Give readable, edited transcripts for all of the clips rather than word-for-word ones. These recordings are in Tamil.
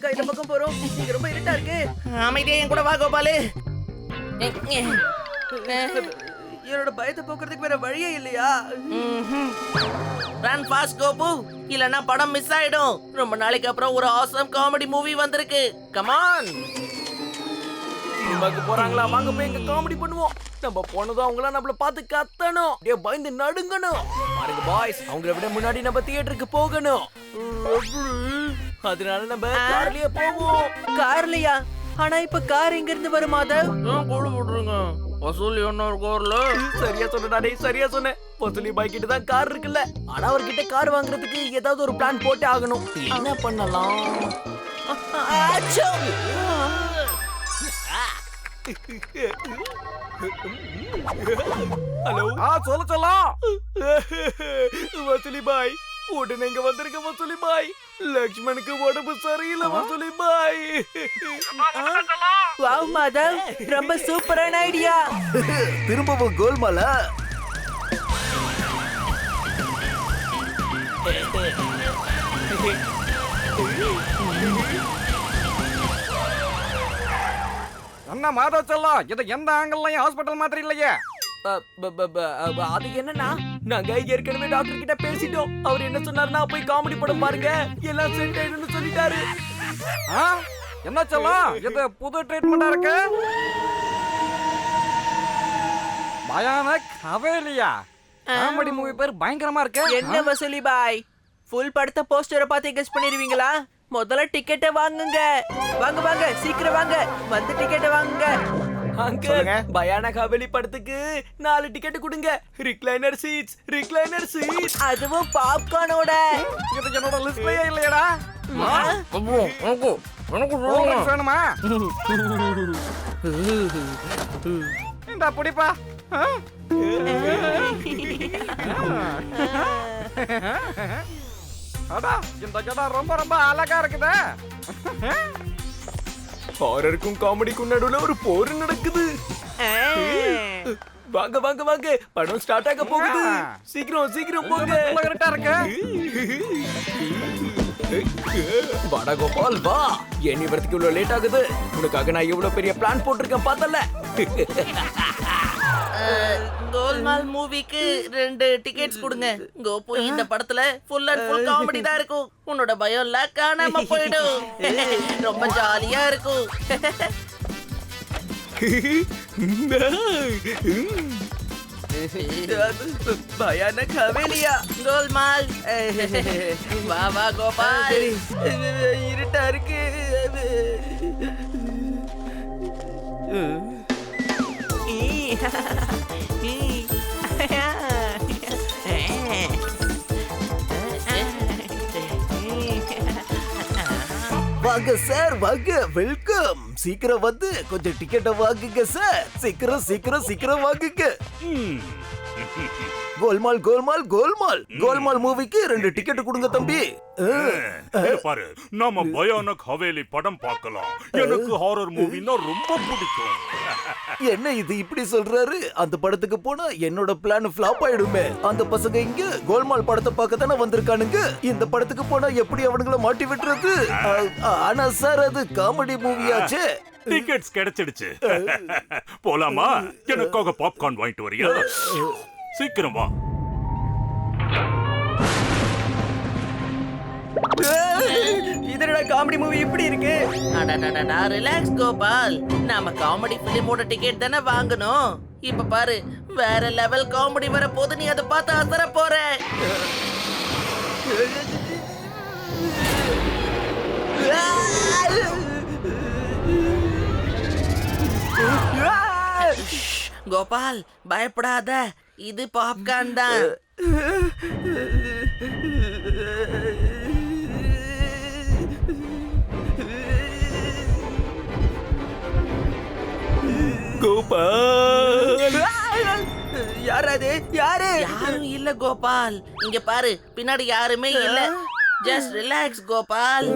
வாங்கக்கா இந்த பக்கம் போறோம். இங்க ரொம்ப இருட்டா இருக்கு. அமைதியா என் கூட வா கோபாலு. என்னோட பயத்தை போக்குறதுக்கு வேற வழியே இல்லையா? ரன் ஃபாஸ்ட் கோபு, இல்லனா படம் மிஸ் ஆயிடும். ரொம்ப நாளைக்கு அப்புறம் ஒரு ஆசம் காமெடி மூவி வந்திருக்கு. Come on. சினிமாக்கு போறாங்களா? வாங்க போய் எங்க காமெடி பண்ணுவோம். நம்ம போனதும் அவங்கள நம்மள பார்த்து கத்தணும், அப்படியே பயந்து நடுங்கணும். பாருங்க பாய்ஸ், அவங்கள விட முன்னாடி நம்ம தியேட்டருக்கு போகணும். அதனால நம்ம கார்லயே போவோம். கார்லயா? ஆனா இப்ப கார் எங்க இருந்து வரும் மாதவ்? கோடு போட்டுருங்க. வசூல் என்ன கோர்ல? சரியா சொன்னடா டேய், சரியா சொன்ன. வசூலி பாய் கிட்ட தான் கார் இருக்குல்ல. ஆனா அவர்கிட்ட கார் வாங்குறதுக்கு ஏதாவது ஒரு பிளான் போட்டே ஆகணும். என்ன பண்ணலாம்? ஹலோ, சொல்லலாம். வசூலி பாய் உடனே இங்க வந்திருக்க. வசூலி பாய், லக்ஷ்மணுக்கு உடம்பு சரியில்லை. வசூலி பாய். வாவ் மாதவ், ரொம்ப சூப்பரான ஐடியா. திரும்பவும் கோல்மாலா? என்ன மாதவ் செல்லம், இது எந்த ஆங்கிள்லயும் ஹாஸ்பிட்டல் மாதிரி இல்லையே. அது என்னன்னா, நாங்க ஏற்கனவே டாக்டர் கிட்ட பேசிட்டோம். அவர் என்ன சொன்னாருன்னா, போய் காமெடி படம் பாருங்க, எல்லாம் செட் ஆயிடும்னு சொல்லிட்டாரு. என்ன செல்லம், இது புது ட்ரீட்மெண்டா இருக்கு. பயானக் ஹவேலியா காமெடி மூவி பேர் பயங்கரமா இருக்கு. என்ன வசூலி பாய், ஃபுல் படத்தை போஸ்டரை பார்த்து கெஸ் பண்ணிடுவீங்களா? முதல்ல டிக்கெட்டை வாங்குங்க. வாங்க வாங்க, சீக்கிரம் வாங்க, வந்து டிக்கெட்டை வாங்குங்க. அங்கிள், பயானக் ஹவேலி படத்துக்கு 4 டிக்கெட் கொடுங்க. ரிக்ளைனர் சீட்ஸ், ரிக்ளைனர் சீட்ஸ், அதுவும் பாப்கார்னோட. இது என்னோட லிஸ்ட்லயே இல்லையடா. வேணுமா? இந்த புடிப்பா. அடா, இந்த ஜடா ரொம்ப ரொம்ப அழகா இருக்குதே. ஹாரருக்கும் காமெடிக்கும் நடுவுல ஒரு போர் நடக்குது. வாங்க வாங்க வாங்க, படம் ஸ்டார்ட் ஆக போகுது. சீக்கிரம் சீக்கிரம் போங்க. கரெக்டா இருக்கு. வாடா கோபால் வா. ஏன் இவரத்துக்கு இவ்வளவு லேட் ஆகுது? உனக்காக நான் இவ்வளவு பெரிய பிளான் போட்டிருக்கேன், பார்த்தல. கோல்மால் மூவிக்கு 2 டிக்கெட்ஸ் கொடுங்க. கோபு, இந்த படத்துல ஃபுல் அண்ட் ஃபுல் காமெடி தான் இருக்கும். உன்னோட பயம் எல்லாம் காணாம போயிடும். ரொம்ப ஜாலியா இருக்கும். பயானக் ஹவேலியா கோல்மால். வா வா கோபால். இருட்டா இருக்கு. வாங்க சார், வாங்க, வெல்கம். சீக்கிரம் வந்து கொஞ்சம் டிக்கெட்டை வாங்குங்க சார். சீக்கிரம் சீக்கிரம் சீக்கிரம் வாங்குங்க. கோல்மால் கோல்மால் கோல்மால் கோல்மால் மூவிக்கு 2 டிக்கெட் கொடுங்க தம்பி. பாரு, நாம பயானக் ஹவேலி படம் பார்க்கலாம். எனக்கு ஹாரர் மூவினா ரொம்ப பிடிக்கும். என்ன இது இப்படி சொல்றாரு? அந்த படத்துக்கு போனா என்னோட பிளான் ஃபிளாப் ஆயிடுமே. அந்த பசங்க இங்க கோல்மால் படத்தை பார்க்க தானே வந்திருக்கானுங்க. இந்த படத்துக்கு போனா எப்படி அவனுங்கள மாட்டி விட்டுறது? ஆனா சார், அது காமெடி மூவியாச்சே. டிக்கெட்ஸ் கிடைச்சிடுச்சு. போலாமா? எனக்காக பாப்கார்ன் வாங்கிட்டு வரியா? சீக்கிரம் வா. இதனோட காமெடி மூவி இப்படி இருக்கு. அடடடடா, ரிலாக்ஸ் கோபால். நாம காமெடி பிலிமோட டிக்கெட் தானே வாங்கணும். இப்ப பாரு, வேற லெவல் காமெடி வர போது. நீ அதை பார்த்து அசர போற. கோபால், பயப்படாத. இது பாப்கார்ன் தான். கோபால், யாராது? யாரு? யாரும் இல்ல கோபால். இங்க பாரு, பின்னாடி யாருமே இல்ல. Just relax Gopal.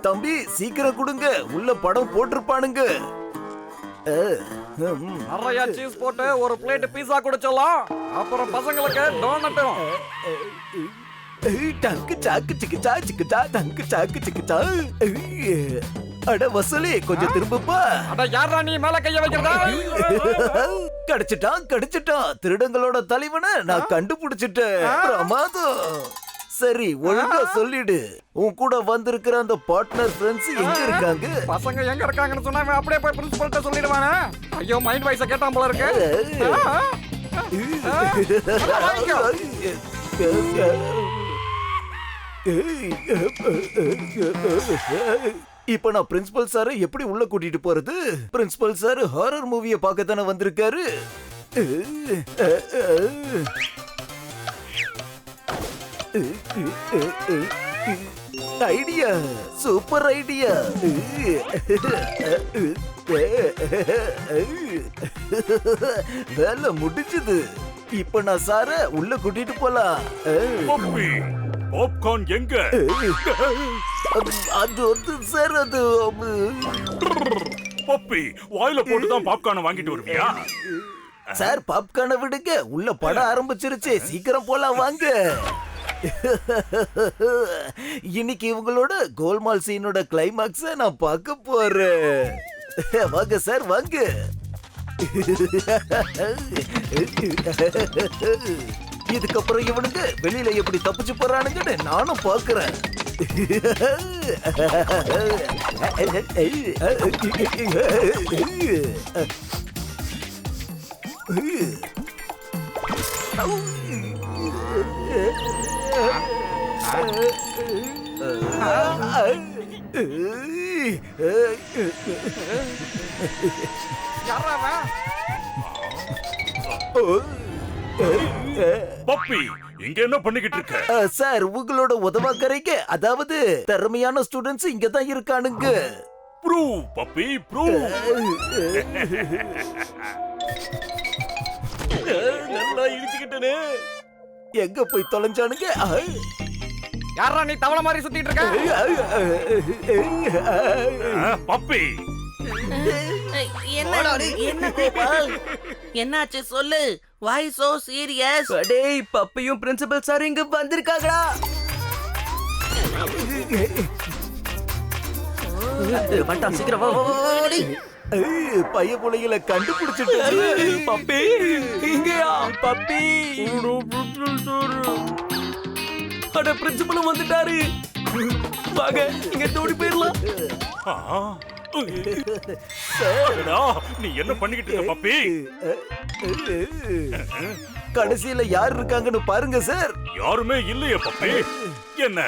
தம்பி சீக்கிரம் கொடுங்க, உள்ள படம் போட்டிருப்பானுங்க. நிறைய சீஸ் போட்டு ஒரு பிளேட் பீஸா கொடுச்சலாம். அப்புறம் பசங்களுக்கு டோனட்டும். டங்கு சாக்கு சிக்கிச்சா சிக்கிச்சா டங்கு சாக்கு சிக்கிச்சா. அட வசூலி கொஞ்சம் திரும்பப்பா. அட யாரா நீ மேல கைய வைக்கிறதா? கிடைச்சிட்டான் திருடங்களோட தலைவனை நான் கண்டுபிடிச்சிட்டேன். பிரமாதம். சரி ஒழுங்கா சொல்லிடு, உன் கூட வந்திருக்கிற அந்த பார்ட்னர் ஃப்ரெண்ட்ஸ் எங்க இருக்காங்க? பசங்க எங்க இருக்காங்கன்னு சொன்னா அவன் அப்படியே போய் பிரின்சிபல்ட்ட சொல்லிடுவானே. ஐயோ மைண்ட் வாய்ஸ கேட்டான் போல இருக்கு. இப்ப நான் பிரின்சிபல் சார எப்படி உள்ள கூட்டிட்டு போறது? பிரின்சிபல் சார் ஹாரர் மூவிய பார்க்கத்தானே வந்திருக்காரு. Idea, super idea. வேலை முடிஞ்சது. இப்ப நான் சார உள்ள கூட்டிட்டு போலாம். பப்பி பாப்கார்ன் எங்க? அது வந்து சார் அது பப்பி வாயில போட்டு தான் பாப்கார்ன் வாங்கிட்டு வருவியா? சார் பாப்கார்னை விடுங்க, உள்ள படம் ஆரம்பிச்சிருச்சு, சீக்கிரம் போலாம் வாங்க. இன்னைக்கு இவங்களோட கோல்மால் சீனோட கிளைமாக்ஸ நான் பார்க்க போறேன். வாங்க சார் வாங்க. இதுக்கப்புறம் இவனுங்க வெளியில எப்படி தப்பிச்சு போறானுங்கன்னு நானும் பாக்குறேன். யாரா அவன்? பப்பி இங்க என்ன பண்ணிக்கிட்டு இருக்க? சார் உங்களோட உதவாக்கரைக்கு, அதாவது திறமையான ஸ்டூடெண்ட்ஸ் இங்க தான் இருக்கானுங்க. Prove puppy prove. நல்லா இடிச்சுக்கிட்டனே. எங்க போய் தொலைஞ்சானுங்க? யாரா நீ தவளை மாதிரி சுத்திட்டு இருக்க? பப்பி என்ன கோபால், என்னாச்சு சொல்லு. Why so serious? டேய் பப்பியும் பிரின்சிபல் சார் இங்க வந்திருக்காங்கடா. வந்துட்டான், சீக்கிரம் வா, வா, வா, வா, டேய். பைய புள்ளைகளை கண்டுபிடிச்சிட்டு பப்பி இங்கயா? பப்பி அட பிரின்சிபலும் வந்துட்டாரு. வாங்க இங்க தோடி போயிடலாம். அடடா, நீ என்ன பண்ணிக்கிட்டு இருக்க பப்பி? கடைசியில யார் இருக்காங்கன்னு பாருங்க சார். யாருமே இல்லையே பப்பி. என்ன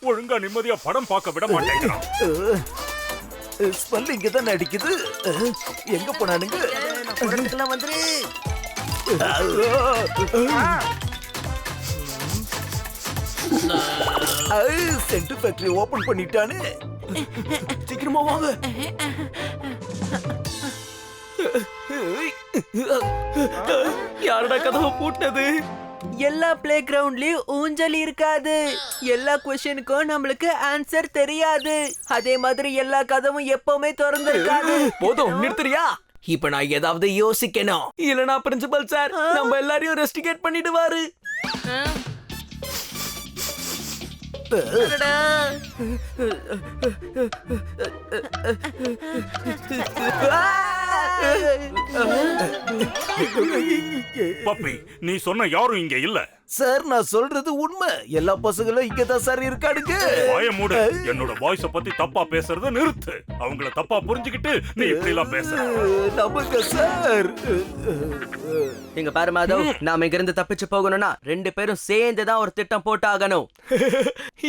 ஒழுங்கா நிம்மதியா படம் பார்க்க விட மாட்டேங்கிறான். ஸ்மெல் இங்க தான் அடிக்குது. எங்க போனானுங்க? படத்துக்குலாம் வந்துரு. சென்ட் ஃபேக்டரி ஓபன் பண்ணிட்டானே. சீக்கிரமா வாங்க. யாரடா கதவை பூட்டினது? எல்லா பிளே கிரவுண்ட்லயும் ஊஞ்சல் இருக்காது. எல்லா क्वेश्चनக்கும் நம்மளுக்கு ஆன்சர் தெரியாது. அதே மாதிரி எல்லா கதவும் எப்பவுமே திறந்து இருக்காது. போதும் நிறுத்துறியா? இப்ப நான் ஏதாவது யோசிக்கணும். இல்லனா பிரின்சிபல் சார் நம்ம எல்லாரையும் ரெஸ்டிகேட் பண்ணிடுவாரு. அடடா. பப்பி நீ சொன்ன யாரும் இங்க இல்ல. சார் நான் சொல்றது உண்மை. எல்லா பசங்களும் இங்க தான் சார் இருக்கானுங்க. வாய மூடு. என்னோட வாய்ஸ பத்தி தப்பா பேசுறத நிறுத்து. அவங்கள தப்பா புரிஞ்சுக்கிட்டு நீ இப்படி எல்லாம் பேசுற. நமக்கு சார். இங்க பாரு மாதவ், நாம இங்க இருந்து தப்பிச்சு போகணும்னா 2 பேரும் சேர்ந்து தான் ஒரு திட்டம் போட்டாகணும்.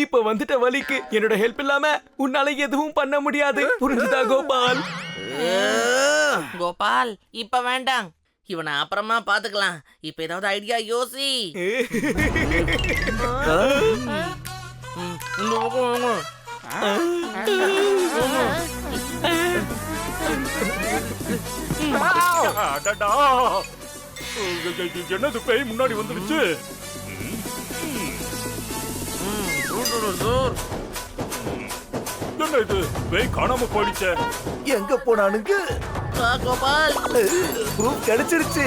இப்ப வந்துட்ட வலிக்கு என்னோட ஹெல்ப் இல்லாம உன்னால எதுவும் பண்ண முடியாது. புரிஞ்சுதா கோபால்? கோபால் இப்ப வேண்டாம், இவனை அப்புறமா பாத்துக்கலாம். இப்ப ஏதாவது ஐடியா யோசி. அடடா, என்னது பேய் முன்னாடி வந்துருச்சு. என்ன இது, பேய் காணாம போயிடுச்சே. எங்க போனானுங்க? வா கோபால். ப்ரூஃப் கிடைச்சிருச்சு.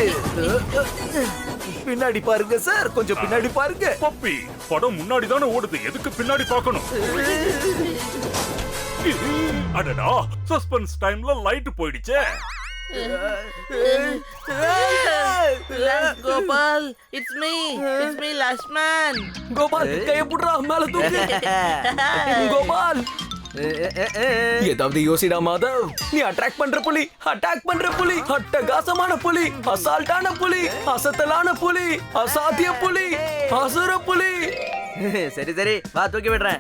பின்னாடி பாருங்க சார், கொஞ்சம் பின்னாடி பாருங்க. பப்பி படம் முன்னாடி தானே ஓடுது, எதுக்கு பின்னாடி பார்க்கணும்? அடடா, சஸ்பென்ஸ் டைம்ல லைட் போயிடுச்சே. Last Gopal, it's me last man. Gopal கைய புடுறா, மேல தூக்கு. கோபால் ஏதாவது யோசிடா மாதவ். நீ அட்டாக் பண்ற புலி, அட்டகாசமான புலி, அசால்ட்டான புலி, அசத்தலான புலி, அசாத்திய புலி, அசுர புலி. சரி சரி வா தூக்கி விடுறேன்.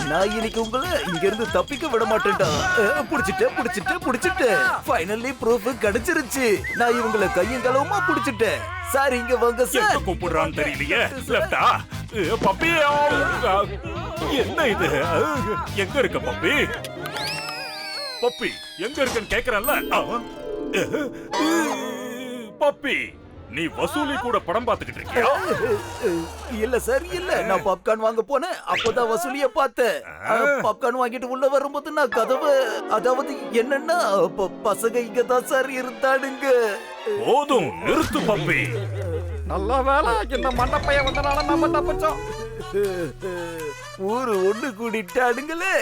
நான் இன்னைக்கு உங்களை இங்க இருந்து தப்பிக்க விட மாட்டேன்டா. புடிச்சிட்டேன். ஃபைனலி ப்ரூஃப் கிடைச்சிருச்சு. நான் இவங்களை கையும் களவுமா புடிச்சிட்டேன். சார் இங்க வாங்க எங்க சார். கூப்பிடுறான்னு தெரியலையே. லெஃப்டா பப்பி, என்ன இது? எங்க இருக்க பப்பி? பப்பி எங்க இருக்குன்னு கேக்குறேன்ல. பப்பி, நீ வசூலி கூட படம் பார்த்துக்கிட்டு இருக்கியா? இல்ல சார் இல்ல, நான் பாப்கார்ன் வாங்க போனேன். அப்பதான் வசூலிய பார்த்தேன். பாப்கார்ன் வாங்கிட்டு உள்ள வரும்போது நான் கதவு, அதாவது என்னன்னா பசங்க இங்க தான் சார் இருந்தானுங்க. போதும் நிறுத்து பப்பி. நல்ல வேலை இந்த மண்டப்பைய வந்தனால நம்ம தப்பிச்சோம். ஊரு ஒண்ணு கூடிட்டானுங்களே.